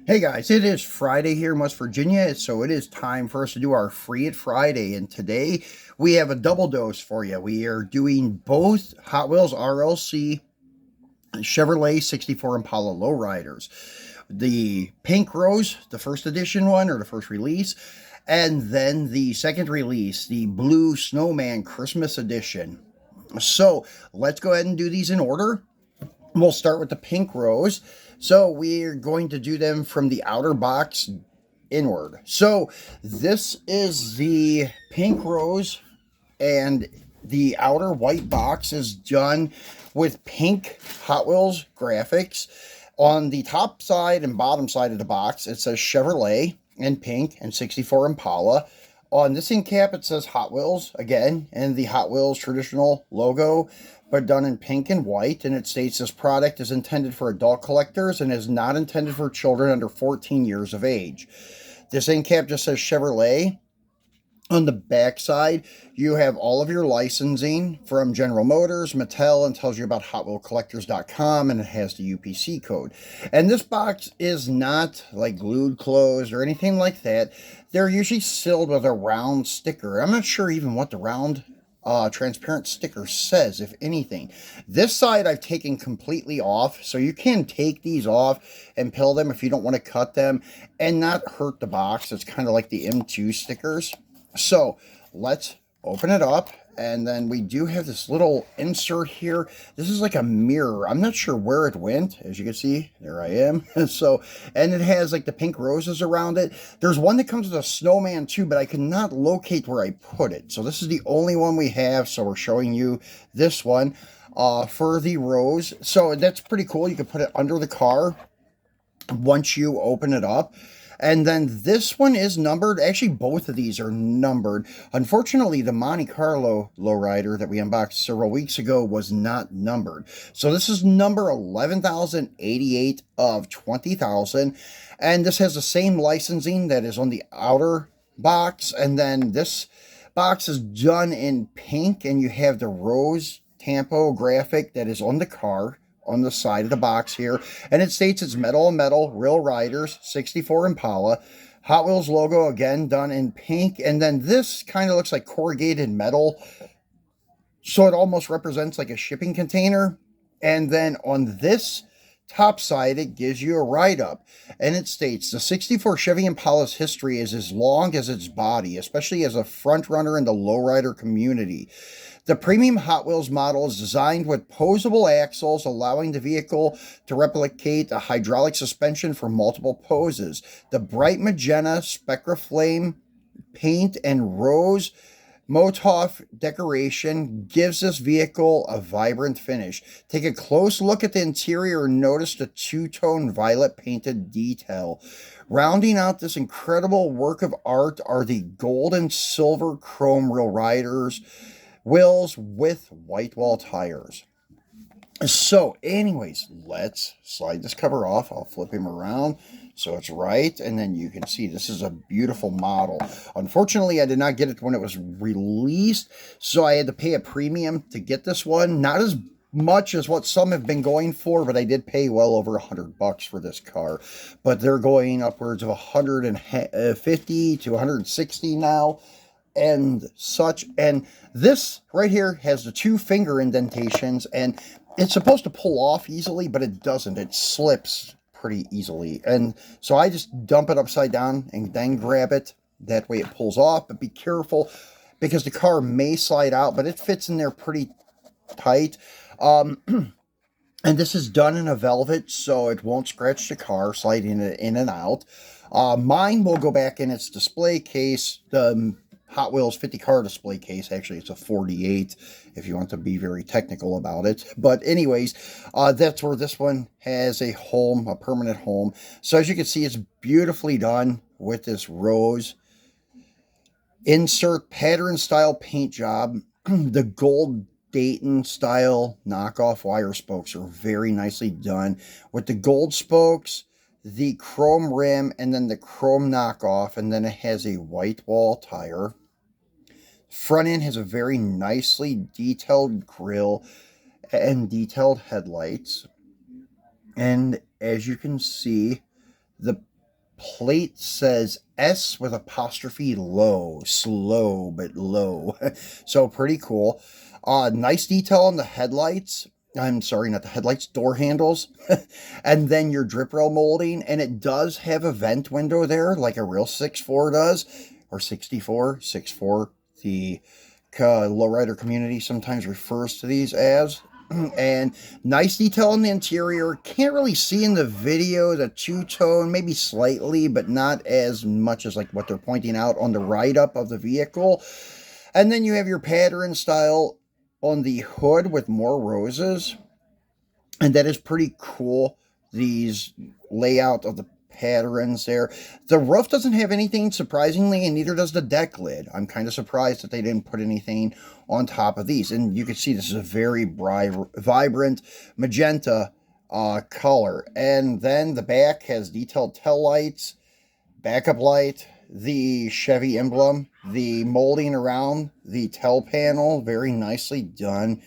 Hey guys, it is Friday here in West Virginia, so it is time for us to do our Free It Friday. And today we have a double dose for you. We are doing both Hot Wheels RLC Chevrolet 64 Impala Lowriders. The pink rose, the first edition one or the first release, and then the second release, the blue snowman Christmas edition. So let's go ahead and do these in order. We'll start with the pink rose. So we're going to do them from the outer box inward. So this is the pink rose, and the outer white box is done with pink Hot Wheels graphics. On the top side and bottom side of the box, it says Chevrolet in pink and 64 Impala. On this end cap, it says Hot Wheels again, and the Hot Wheels traditional logo, but done in pink and white. And it states this product is intended for adult collectors and is not intended for children under 14 years of age. This end cap just says Chevrolet. On the back side, you have all of your licensing from General Motors, Mattel, and tells you about HotWheelsCollectors.com, and it has the UPC code. And this box is not like glued closed or anything like that. They're usually sealed with a round sticker. I'm not sure even what the round transparent sticker says, if anything. This side I've taken completely off, so you can take these off and peel them if you don't want to cut them and not hurt the box. It's kind of like the M2 stickers. So let's open it up, and then we do have this little insert here. This is like a mirror. I'm not sure where it went. As you can see, there I am. So, and it has like the pink roses around it. There's one that comes with a snowman too, but I could not locate where I put it. So this is the only one we have, so we're showing you this one for the rose. So that's pretty cool. You can put it under the car once you open it up. And then this one is numbered. Actually, both of these are numbered. Unfortunately, the Monte Carlo Lowrider that we unboxed several weeks ago was not numbered. So this is number 11,088 of 20,000. And this has the same licensing that is on the outer box. And then this box is done in pink, and you have the rose tampo graphic that is on the car on the side of the box here, and it states it's metal on metal, real riders, 64 Impala. Hot Wheels logo again done in pink, and then this kind of looks like corrugated metal, so it almost represents like a shipping container. And then on this top side, it gives you a write-up, and it states the 64 Chevy Impala's history is as long as its body, especially as a front runner in the lowrider community. The premium Hot Wheels model is designed with posable axles, allowing the vehicle to replicate a hydraulic suspension for multiple poses. The bright magenta Spectra Flame paint and rose Motov decoration gives this vehicle a vibrant finish. Take a close look at the interior and notice the two-tone violet painted detail. Rounding out this incredible work of art are the gold and silver chrome Real Riders wheels with white wall tires. So anyways, let's slide this cover off. I'll flip him around so it's right, and then you can see this is a beautiful model. Unfortunately, I did not get it when it was released, so I had to pay a premium to get this one. Not as much as what some have been going for, but I did pay well over $100 for this car. But they're going upwards of 150 to 160 now and such. And this right here has the two finger indentations, and it's supposed to pull off easily, but it doesn't. It slips pretty easily. And so I just dump it upside down and then grab it. That way it pulls off, but be careful because the car may slide out, but it fits in there pretty tight. And this is done in a velvet, so it won't scratch the car sliding it in and out. Mine will go back in its display case, the Hot Wheels 50 car display case. Actually, it's a 48 if you want to be very technical about it. But anyways, that's where this one has a home, a permanent home. So as you can see, it's beautifully done with this rose insert pattern style paint job. The gold Dayton style knockoff wire spokes are very nicely done with the gold spokes, the chrome rim, and then the chrome knockoff, and then it has a white wall tire. Front end has a very nicely detailed grille and detailed headlights. And as you can see, the plate says S with apostrophe low, slow but low. So pretty cool. Nice detail on the headlights. I'm sorry, not the headlights, door handles. And then your drip rail molding, and it does have a vent window there like a real 6.4 does, or 64, 6.4. The lowrider community sometimes refers to these as. And nice detail in the interior. Can't really see in the video the two-tone, maybe slightly, but not as much as like what they're pointing out on the write-up of the vehicle. And then you have your pattern style on the hood with more roses. And that is pretty cool. These layout of the patterns there. The roof doesn't have anything, surprisingly, and neither does the deck lid. I'm kind of surprised that they didn't put anything on top of these. And you can see this is a very vibrant magenta color. And then the back has detailed tail lights, backup light, the Chevy emblem, the molding around the tail panel, very nicely done.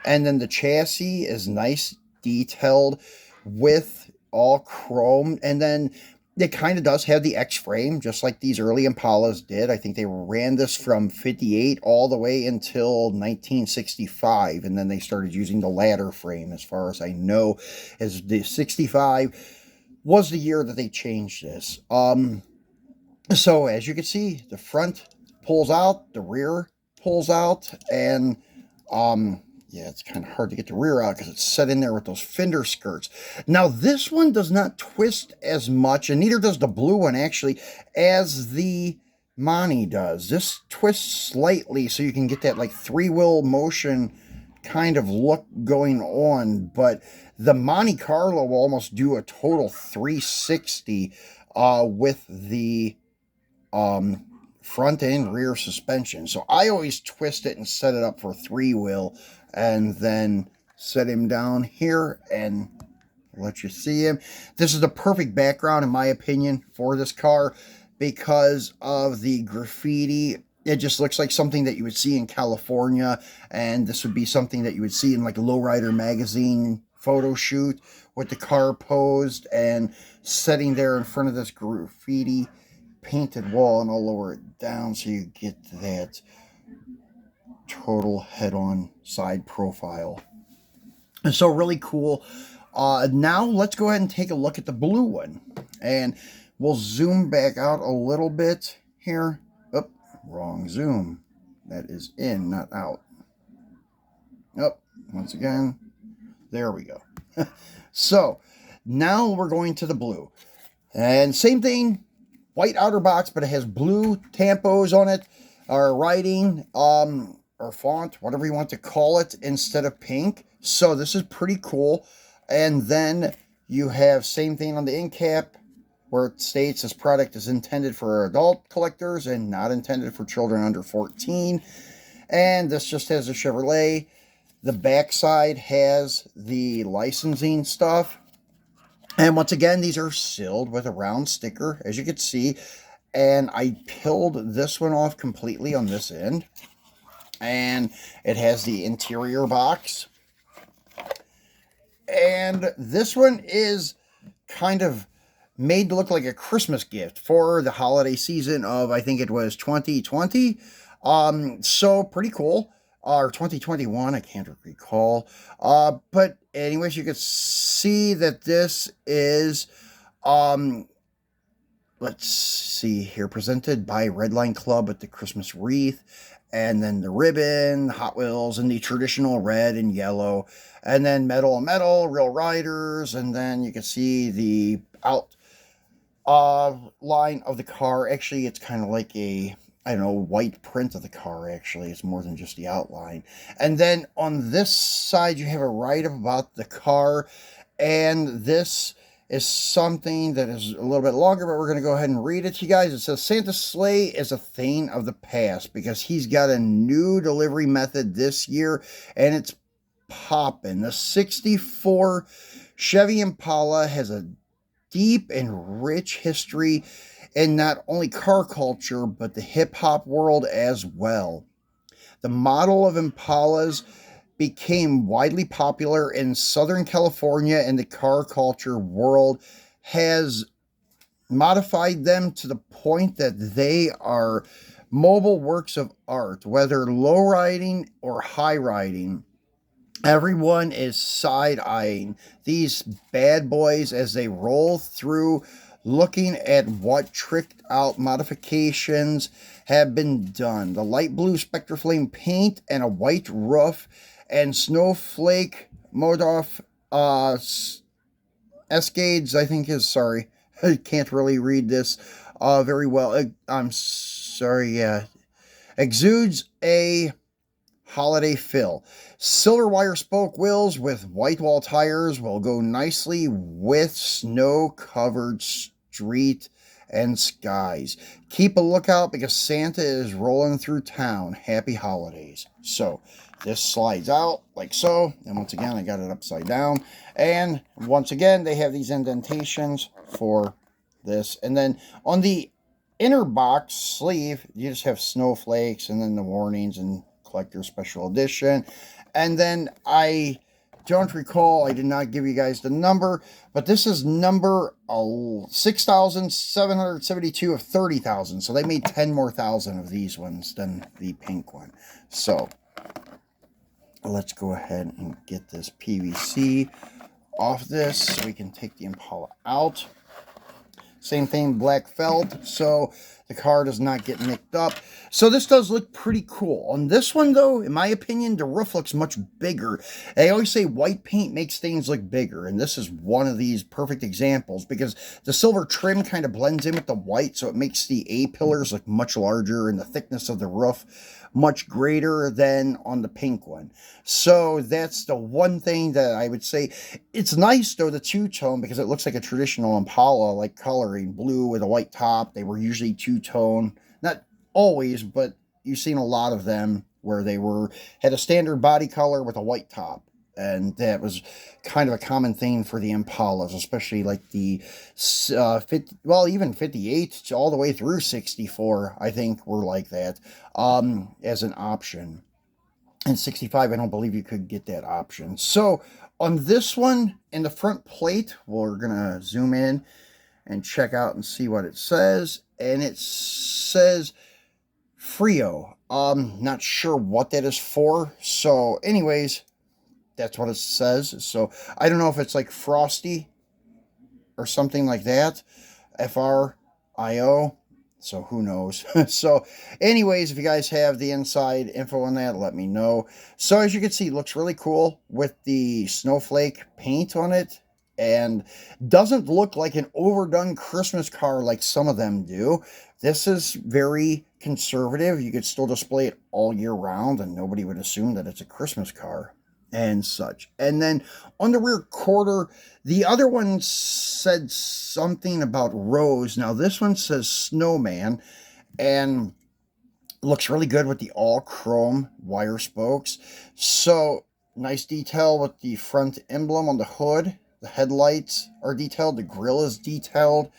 And then the chassis is nice, detailed with all chrome. And then it kind of does have the X frame, just like these early Impalas did. I think they ran this from 58 all the way until 1965. And then they started using the ladder frame, as far as I know, as the 65 was the year that they changed this. So as you can see, the front pulls out, the rear pulls out, and yeah, it's kind of hard to get the rear out because it's set in there with those fender skirts. Now, this one does not twist as much, and neither does the blue one, actually, as the Monty does. This twists slightly so you can get that, like, three-wheel motion kind of look going on, but the Monte Carlo will almost do a total 360 with the front and rear suspension. So I always twist it and set it up for three-wheel, and then set him down here and let you see him. This is the perfect background, in my opinion, for this car because of the graffiti. It just looks like something that you would see in California, and this would be something that you would see in like a Lowrider magazine photo shoot with the car posed and sitting there in front of this graffiti painted wall. And I'll lower it down so you get that total head-on side profile. And so really cool. Now let's go ahead and take a look at the blue one, and we'll zoom back out a little bit here. Oh, wrong zoom. That is in, not out. Oh, once again, there we go. So now we're going to the blue, and same thing, white outer box, but it has blue tampos on it, or writing, or font, whatever you want to call it, instead of pink. So this is pretty cool. And then you have same thing on the end cap, where it states this product is intended for adult collectors and not intended for children under 14. And this just has a Chevrolet. The backside has the licensing stuff. And once again, these are sealed with a round sticker, as you can see. And I peeled this one off completely on this end. And it has the interior box. And this one is kind of made to look like a Christmas gift for the holiday season of, I think it was 2020. So pretty cool. Or 2021, I can't recall. But anyways, you can see that this is, let's see here, presented by Redline Club with the Christmas wreath, and then the ribbon, Hot Wheels, and the traditional red and yellow, and then metal on metal, Real Riders, and then you can see the line of the car. Actually, it's kind of like a, I don't know, white print of the car, actually. It's more than just the outline. And then on this side, you have a write-up about the car, and this is something that is a little bit longer, but we're going to go ahead and read it to you guys. It says, Santa's sleigh is a thing of the past because he's got a new delivery method this year, and it's popping. The 64 Chevy Impala has a deep and rich history in not only car culture, but the hip-hop world as well. The model of Impalas became widely popular in Southern California, and the car culture world has modified them to the point that they are mobile works of art, whether low riding or high riding. Everyone is side eyeing these bad boys as they roll through, looking at what tricked out modifications have been done. The light blue Spectraflame paint and a white roof, and snowflake Modoff Escades, I think is, sorry, I can't really read this very well. I'm sorry, yeah. Exudes a holiday fill. Silver wire spoke wheels with white wall tires will go nicely with snow-covered street and skies. Keep a lookout because Santa is rolling through town. Happy holidays. So this slides out like so, and once again I got it upside down, and once again they have these indentations for this, and then on the inner box sleeve you just have snowflakes and then the warnings and collector special edition. And then I don't recall, I did not give you guys the number, but this is number 6,772 of 30,000. So they made 10 more thousand of these ones than the pink one. So let's go ahead and get this PVC off this so we can take the Impala out. Same thing, black felt, so the car does not get nicked up. So this does look pretty cool. On this one, though, in my opinion, the roof looks much bigger. I always say white paint makes things look bigger, and this is one of these perfect examples because the silver trim kind of blends in with the white, so it makes the A-pillars look much larger and the thickness of the roof much greater than on the pink one. So that's the one thing that I would say. It's nice, though, the two-tone, because it looks like a traditional Impala, like coloring, blue with a white top. They were usually two-tone. Not always, but you've seen a lot of them where they had a standard body color with a white top. And that was kind of a common thing for the Impalas, especially like the 50, well, even 58 all the way through 64, I think were like that as an option. And 65, I don't believe you could get that option. So on this one, in the front plate, we're going to zoom in and check out and see what it says. And it says Frio. Not sure what that is for. So anyways, that's what it says. So I don't know if it's like Frosty or something like that. F-R-I-O. So who knows? So anyways, if you guys have the inside info on that, let me know. So as you can see, it looks really cool with the snowflake paint on it. And doesn't look like an overdone Christmas car like some of them do. This is very conservative. You could still display it all year round and nobody would assume that it's a Christmas car and such. And then on the rear quarter, the other one said something about rose. Now this one says snowman and looks really good with the all chrome wire spokes. So nice detail with the front emblem on the hood. The headlights are detailed. The grille is detailed.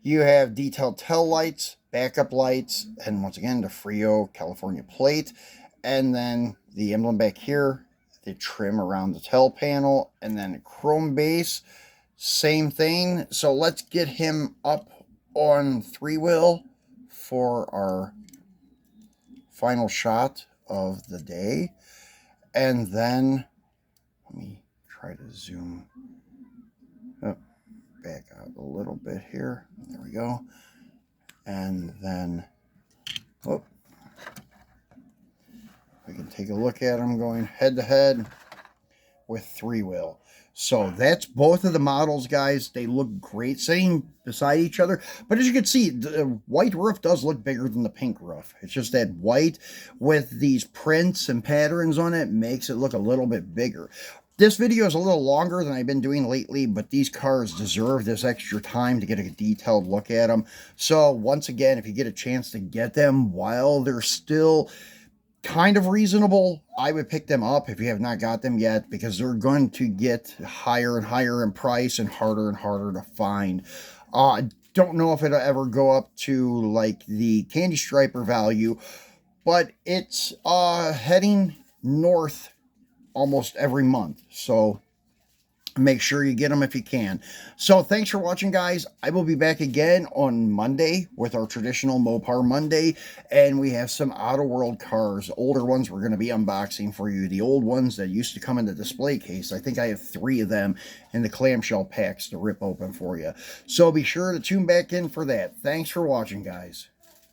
You have detailed tail lights, backup lights, and once again, the Frio California plate. And then the emblem back here, the trim around the tail panel, and then a chrome base. Same thing. So let's get him up on three-wheel for our final shot of the day. And then, let me try to zoom back out a little bit here. There we go. And then, we can take a look at them going head to head with three-wheel. So that's both of the models, guys. They look great sitting beside each other. But as you can see, the white roof does look bigger than the pink roof. It's just that white with these prints and patterns on it makes it look a little bit bigger. This video is a little longer than I've been doing lately, but these cars deserve this extra time to get a detailed look at them. So once again, if you get a chance to get them while they're still kind of reasonable, I would pick them up if you have not got them yet, because they're going to get higher and higher in price and harder to find. Don't know if it'll ever go up to like the Candy Striper value, but it's heading north almost every month. So Make sure you get them if you can. So thanks for watching, guys. I will be back again on Monday with our traditional Mopar Monday, and we have some Auto World cars, older ones we're going to be unboxing for you. The old ones that used to come in the display case. I think I have 3 of them in the clamshell packs to rip open for you. So be sure to tune back in for that. Thanks for watching, guys.